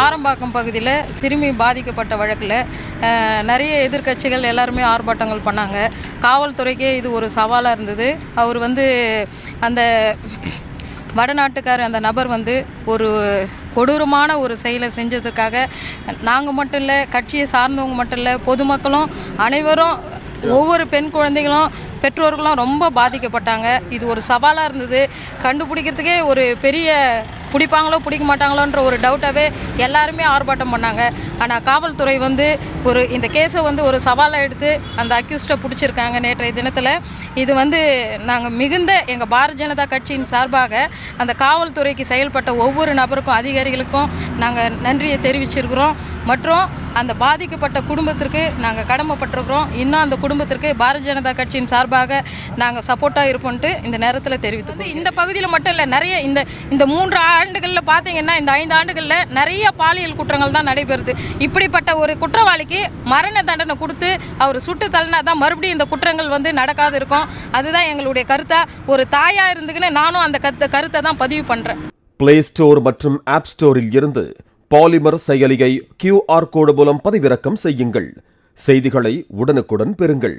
ஆரம்பாக்கம் பகுதியில் சிறுமி பாதிக்கப்பட்ட வழக்கில் நிறைய எதிர்க்கட்சிகள் எல்லாருமே ஆர்ப்பாட்டங்கள் பண்ணாங்க. காவல்துறைக்கே இது ஒரு சவாலாக இருந்தது. அவர் அந்த வடநாட்டுக்கார் அந்த நபர் ஒரு கொடூரமான ஒரு செயலை செஞ்சதுக்காக நாங்கள் மட்டும் இல்லை, கட்சியை சார்ந்தவங்க மட்டும் இல்லை, பொதுமக்களும் அனைவரும் ஒவ்வொரு பெண் குழந்தைகளும் பெற்றோர்களும் ரொம்ப பாதிக்கப்பட்டாங்க. இது ஒரு சவாலாக இருந்தது. கண்டுபிடிக்கிறதுக்கே ஒரு பெரிய பிடிப்பாங்களோ பிடிக்க மாட்டாங்களோன்ற ஒரு டவுட்டாகவே எல்லாருமே ஆர்ப்பாட்டம் பண்ணாங்க. ஆனால் காவல்துறை இந்த கேஸை ஒரு சவாலாக எடுத்து அந்த அக்யூஸ்டை பிடிச்சிருக்காங்க நேற்றைய தினத்தில். இது நாங்கள் மிகுந்த எங்கள் பாரதிய ஜனதா கட்சியின் சார்பாக அந்த காவல்துறைக்கு செயல்பட்ட ஒவ்வொரு நபருக்கும் அதிகாரிகளுக்கும் நாங்கள் நன்றியை தெரிவிச்சிருக்கிறோம். மற்றும் அந்த பாதிக்கப்பட்ட குடும்பத்திற்கு நாங்கள் கடமைப்பட்டிருக்கிறோம். இன்னும் அந்த குடும்பத்திற்கு பாரதிய ஜனதா கட்சியின் சார்பாக நாங்கள் சப்போர்ட்டாக இருப்போம்ட்டு இந்த நேரத்தில் தெரிவித்து இந்த பகுதியில் மட்டும் இல்லை, நிறைய இந்த 3 ஆண்டுகளில் பார்த்தீங்கன்னா, இந்த 5 ஆண்டுகளில் நிறைய பாலியல் குற்றங்கள் தான் நடைபெறுது. இப்படிப்பட்ட ஒரு குற்றவாளிக்கு மரண தண்டனை கொடுத்து அவர் சுட்டு தள்ளினா தான் மறுபடியும் இந்த குற்றங்கள் நடக்காது இருக்கும். அதுதான் எங்களுடைய கருத்தாக. ஒரு தாயாக இருந்துக்குன்னு நானும் அந்த கருத்தை தான் பதிவு பண்ணுறேன். பிளே ஸ்டோர் மற்றும் ஆப் ஸ்டோரில் இருந்து பாலிமர் செயலியை QR கோடு மூலம் பதிவிறக்கம் செய்யுங்கள். செய்திகளை உடனுக்குடன் பெறுங்கள்.